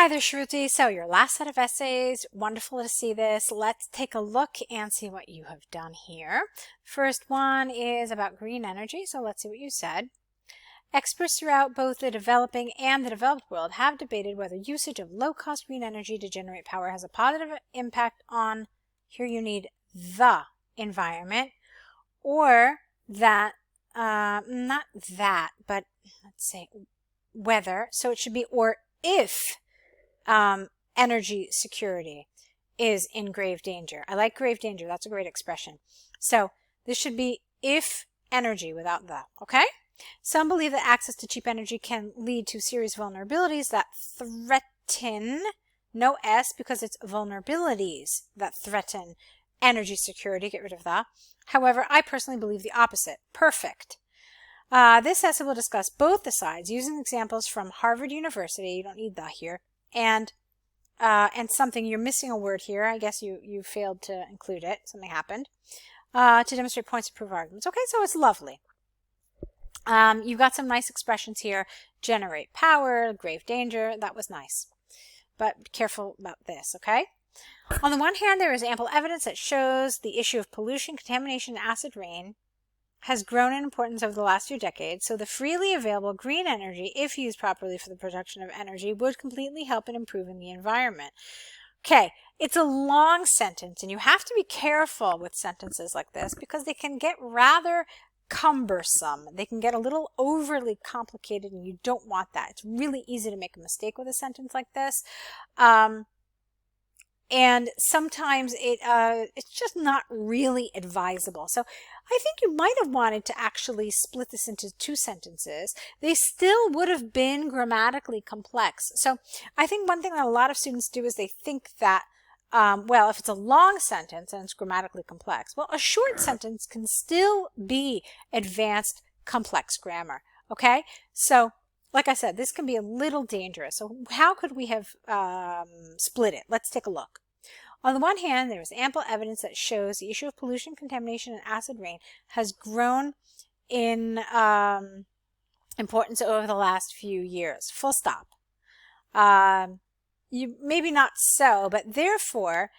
Hi there, Shruti. So your last set of essays, wonderful to see this. Let's take a look and see what you have done here. First one is about green energy, so let's see what you said. Experts throughout both the developing and the developed world have debated whether usage of low-cost green energy to generate power has a positive impact on, here you need the environment, or that, not that, but let's say whether, so it should be or if energy security is in grave danger. I like grave danger. That's a great expression. So this should be if energy without the, okay? Some believe that access to cheap energy can lead to serious vulnerabilities that threaten, no S because it's vulnerabilities that threaten energy security. Get rid of the. However, I personally believe the opposite. Perfect. This essay will discuss both the sides using examples from Harvard University. You don't need the here. And something, you're missing a word here. I guess you failed to include it. Something happened. To demonstrate points to prove arguments. Okay, so it's lovely. You've got some nice expressions here. Generate power, grave danger. That was nice. But be careful about this, okay? On the one hand, there is ample evidence that shows the issue of pollution, contamination, and acid rain has grown in importance over the last few decades, so the freely available green energy, if used properly for the production of energy, would completely help in improving the environment. Okay, it's a long sentence, and you have to be careful with sentences like this because they can get rather cumbersome. They can get a little overly complicated, and you don't want that. It's really easy to make a mistake with a sentence like this. And sometimes it's just not really advisable. So I think you might have wanted to actually split this into two sentences. They still would have been grammatically complex. So I think one thing that a lot of students do is they think that, well, if it's a long sentence and it's grammatically complex, well, a short sentence can still be advanced complex grammar. Okay? So like I said, this can be a little dangerous. So how could we have split it? Let's take a look. On the one hand, there is ample evidence that shows the issue of pollution, contamination, and acid rain has grown in importance over the last few years. Full stop. Maybe not so, but therefore,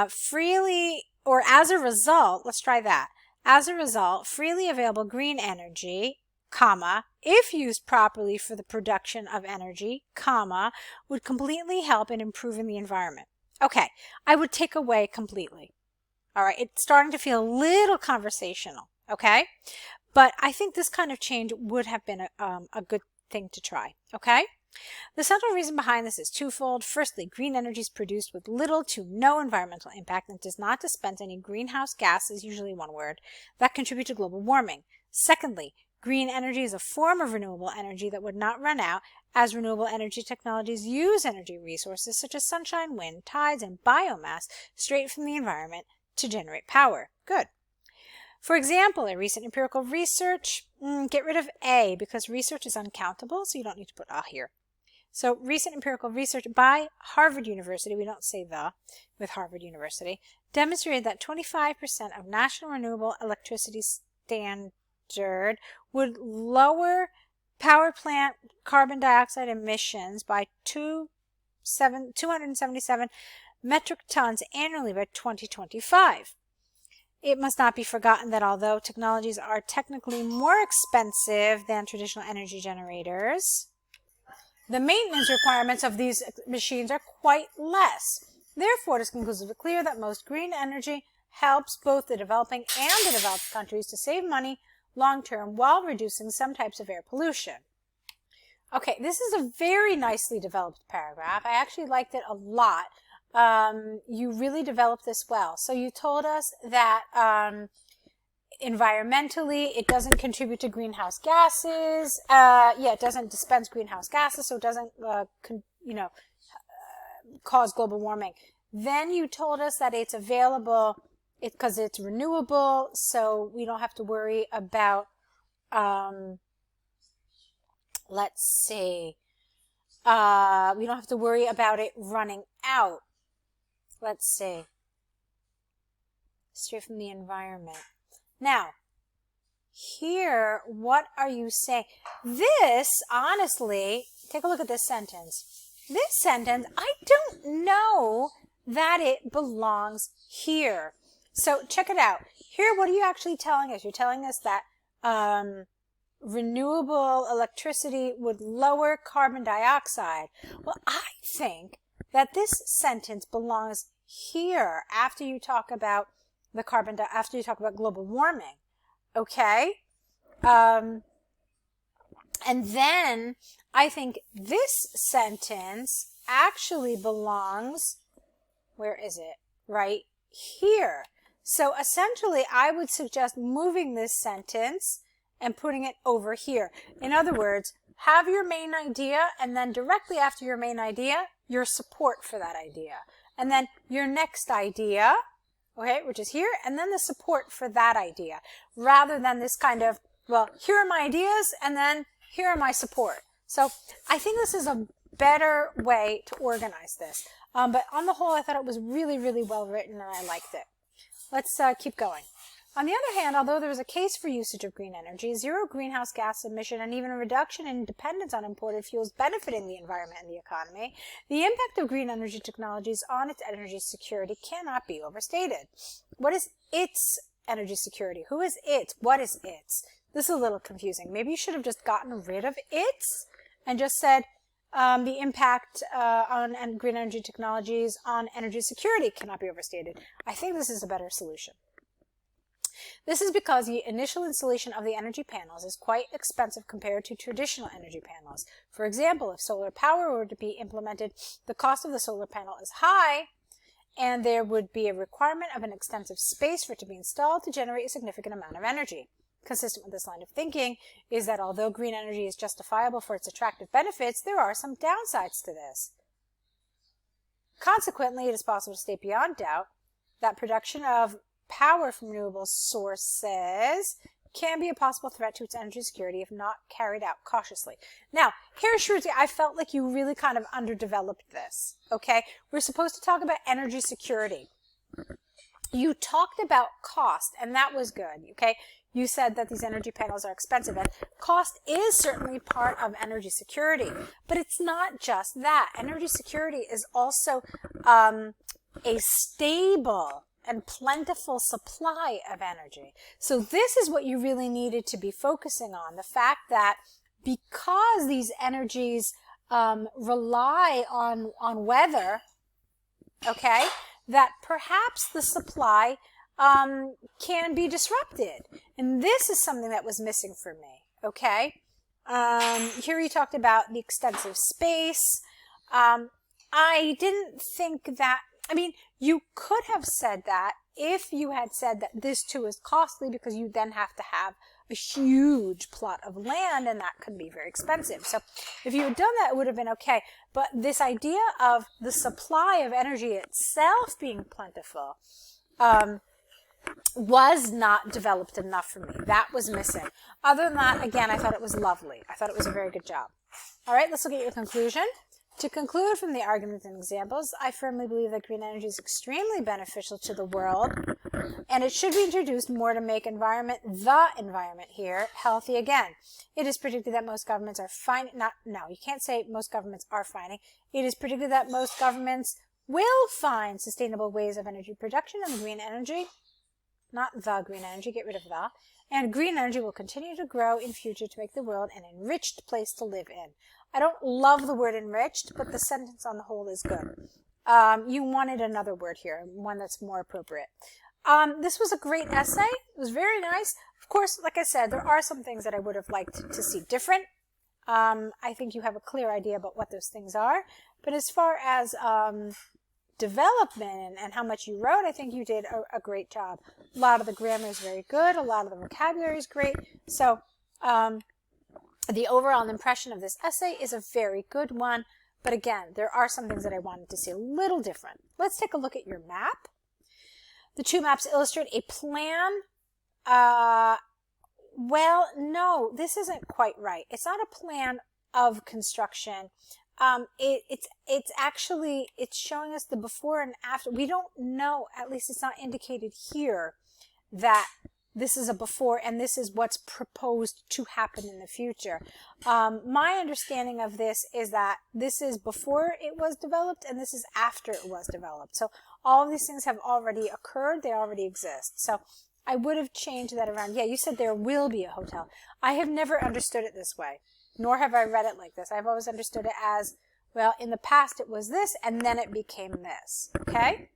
freely, or as a result, let's try that. As a result, freely available green energy, comma, if used properly for the production of energy, comma, would completely help in improving the environment. Okay, I would take away completely. All right, it's starting to feel a little conversational, okay? But I think this kind of change would have been a good thing to try, okay? The central reason behind this is twofold. Firstly, green energy is produced with little to no environmental impact and does not dispense any greenhouse gases, usually one word, that contribute to global warming. Secondly, green energy is a form of renewable energy that would not run out, as renewable energy technologies use energy resources such as sunshine, wind, tides, and biomass straight from the environment to generate power. Good. For example, a recent empirical research, get rid of A because research is uncountable, so you don't need to put A here. So recent empirical research by Harvard University, we don't say the with Harvard University, demonstrated that 25% of national renewable electricity standard would lower power plant carbon dioxide emissions by 277 metric tons annually by 2025. It must not be forgotten that although technologies are technically more expensive than traditional energy generators, the maintenance requirements of these machines are quite less. Therefore, it is conclusively clear that most green energy helps both the developing and the developed countries to save money long-term while reducing some types of air pollution. Okay, this is a very nicely developed paragraph. I actually liked it a lot. You really developed this well. So you told us that environmentally, it doesn't contribute to greenhouse gases. It doesn't dispense greenhouse gases, so it doesn't, cause global warming. Then you told us that it's available because it's renewable, so we don't have to worry about, let's see, we don't have to worry about it running out. Let's see, straight from the environment. Now, here, what are you saying? This, honestly, take a look at this sentence. this sentence, I don't know that it belongs here. So check it out. Here, what are you actually telling us? You're telling us that renewable electricity would lower carbon dioxide. Well, I think that this sentence belongs here after you talk about after you talk about global warming. Okay? And then I think this sentence actually belongs, where is it? Right here. So essentially, I would suggest moving this sentence and putting it over here. In other words, have your main idea, and then directly after your main idea, your support for that idea. And then your next idea, okay, which is here, and then the support for that idea, rather than this kind of, well, here are my ideas, and then here are my support. So I think this is a better way to organize this. But on the whole, I thought it was really, really well written, and I liked it. Let's keep going. On the other hand, although there is a case for usage of green energy, zero greenhouse gas emission, and even a reduction in dependence on imported fuels benefiting the environment and the economy, the impact of green energy technologies on its energy security cannot be overstated. What is its energy security? Who is it? What is its? This is a little confusing. Maybe you should have just gotten rid of its and just said the impact on green energy technologies on energy security cannot be overstated. I think this is a better solution. This is because the initial installation of the energy panels is quite expensive compared to traditional energy panels. For example, if solar power were to be implemented, the cost of the solar panel is high, and there would be a requirement of an extensive space for it to be installed to generate a significant amount of energy. Consistent with this line of thinking is that although green energy is justifiable for its attractive benefits, there are some downsides to this. Consequently, it is possible to state beyond doubt that production of power from renewable sources can be a possible threat to its energy security if not carried out cautiously. Now, here, Shruti, I felt like you really kind of underdeveloped this, okay? We're supposed to talk about energy security. You talked about cost, and that was good, okay? You said that these energy panels are expensive, and cost is certainly part of energy security, but it's not just that. Energy security is also a stable and plentiful supply of energy. So this is what you really needed to be focusing on, the fact that because these energies rely on weather, okay, that perhaps the supply can be disrupted. And this is something that was missing for me, okay? Here you talked about the extensive space. I didn't think that, I mean, you could have said that if you had said that this too is costly because you then have to have a huge plot of land and that could be very expensive. So if you had done that, it would have been okay. But this idea of the supply of energy itself being plentiful was not developed enough for me. That was missing. Other than that, again, I thought it was lovely. I thought it was a very good job. All right, let's look at your conclusion. To conclude from the arguments and examples, I firmly believe that green energy is extremely beneficial to the world, and it should be introduced more to make the environment here, healthy again. It is predicted that most governments are you can't say most governments are finding. It is predicted that most governments will find sustainable ways of energy production and green energy, not the green energy, get rid of the, and green energy will continue to grow in future to make the world an enriched place to live in. I don't love the word enriched, but the sentence on the whole is good. You wanted another word here, one that's more appropriate. This was a great essay. It was very nice. Of course, like I said, there are some things that I would have liked to see different. I think you have a clear idea about what those things are. But as far as development and how much you wrote, I think you did a great job. A lot of the grammar is very good. A lot of the vocabulary is great. So the overall impression of this essay is a very good one. But again, there are some things that I wanted to see a little different. Let's take a look at your map. The two maps illustrate a plan. Well, no, this isn't quite right. It's not a plan of construction. It's actually showing us the before and after. We don't know, at least it's not indicated here, that this is a before and this is what's proposed to happen in the future. My understanding of this is that this is before it was developed and this is after it was developed. So all of these things have already occurred. They already exist. So I would have changed that around. Yeah, you said there will be a hotel. I have never understood it this way, nor have I read it like this. I've always understood it as, well, in the past it was this and then it became this. Okay?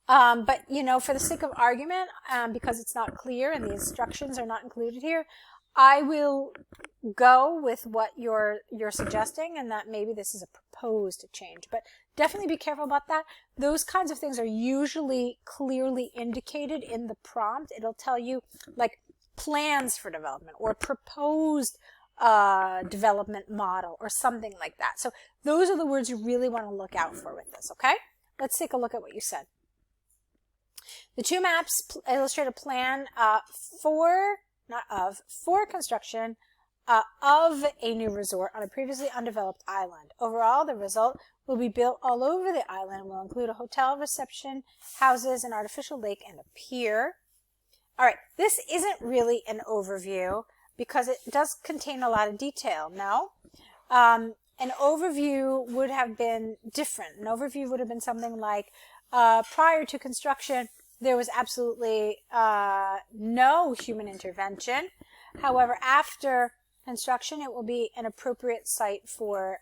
But, you know, for the sake of argument, because it's not clear and the instructions are not included here, I will go with what you're suggesting, and that maybe this is a proposed change. But definitely be careful about that. Those kinds of things are usually clearly indicated in the prompt. It'll tell you, like, plans for development or proposed development model or something like that. So those are the words you really want to look out for with this, okay? Let's take a look at what you said. The two maps illustrate a plan for construction of a new resort on a previously undeveloped island. Overall, the result will be built all over the island and will include a hotel, reception, houses, an artificial lake, and a pier. All right, this isn't really an overview because it does contain a lot of detail, no? An overview would have been different. An overview would have been something like, prior to construction, there was absolutely no human intervention. However, after construction, it will be an appropriate site for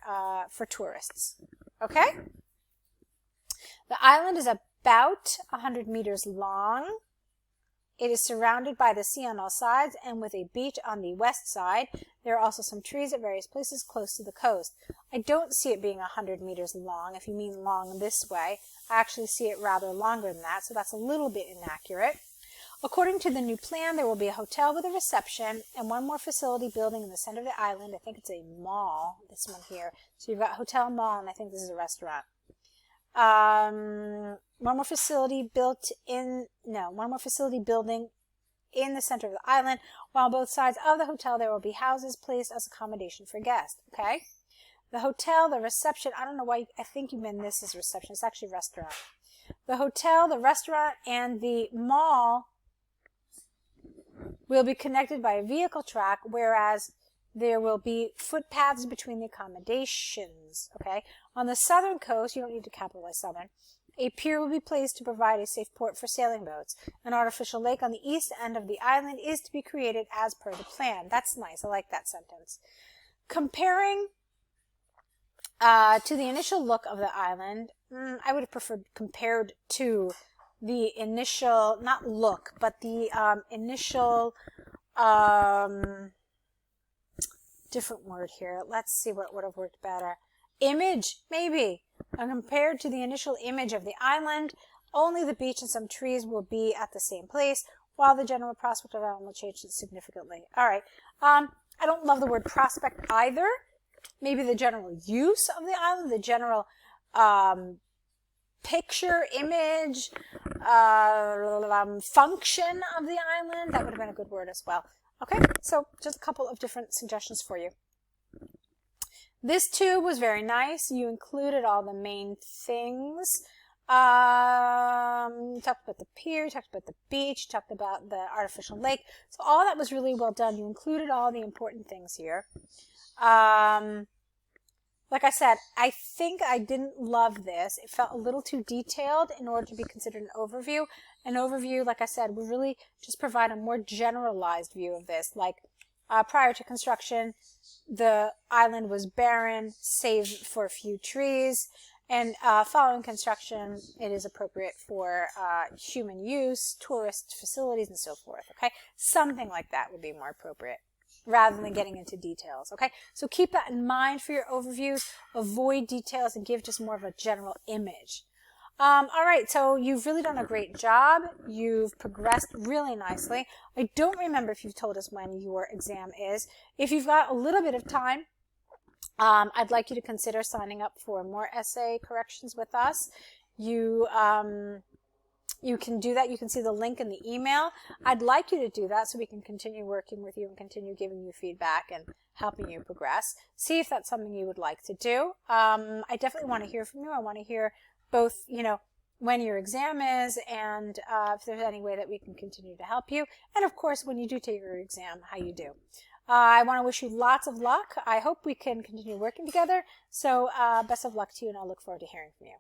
tourists. Okay? The island is about 100 meters long. It is surrounded by the sea on all sides and with a beach on the west side. There are also some trees at various places close to the coast. I don't see it being 100 meters long, if you mean long this way. I actually see it rather longer than that, so that's a little bit inaccurate. According to the new plan, there will be a hotel with a reception and one more facility building in the center of the island. I think it's a mall, this one here. So you've got hotel, mall, and I think this is a restaurant. One more facility building in the center of the island. While on both sides of the hotel there will be houses placed as accommodation for guests. Okay? The hotel, the reception, I don't know why, I think you meant this is reception. It's actually restaurant. The hotel, the restaurant, and the mall will be connected by a vehicle track, whereas there will be footpaths between the accommodations. Okay? On the southern coast, you don't need to capitalize southern, a pier will be placed to provide a safe port for sailing boats. An artificial lake on the east end of the island is to be created as per the plan. That's nice. I like that sentence. Comparing to the initial look of the island, I would have preferred compared to the initial, not look, but the initial, different word here. Let's see what would have worked better. Image, maybe. Compared to the initial image of the island, only the beach and some trees will be at the same place, while the general prospect of the island will change significantly. All right. I don't love the word prospect either. Maybe the general use of the island, the general picture, image, function of the island. That would have been a good word as well. Okay, so just a couple of different suggestions for you. This too was very nice. You included all the main things. You talked about the pier, you talked about the beach, you talked about the artificial lake. So all that was really well done. You included all the important things here. Like I said, I think I didn't love this. It felt a little too detailed in order to be considered an overview. An overview, like I said, would really just provide a more generalized view of this. Like prior to construction, the island was barren, save for a few trees. And following construction, it is appropriate for human use, tourist facilities, and so forth. Okay, something like that would be more appropriate, rather than getting into details. Okay, so keep that in mind for your overviews. Avoid details and give just more of a general image. All right, so you've really done a great job. You've progressed really nicely. I don't remember if you've told us when your exam is. If you've got a little bit of time, I'd like you to consider signing up for more essay corrections with us. You can do that. You can see the link in the email. I'd like you to do that so we can continue working with you and continue giving you feedback and helping you progress. See if that's something you would like to do. I definitely want to hear from you. I want to hear both, when your exam is, and if there's any way that we can continue to help you. And of course, when you do take your exam, how you do. I want to wish you lots of luck. I hope we can continue working together. So best of luck to you, and I'll look forward to hearing from you.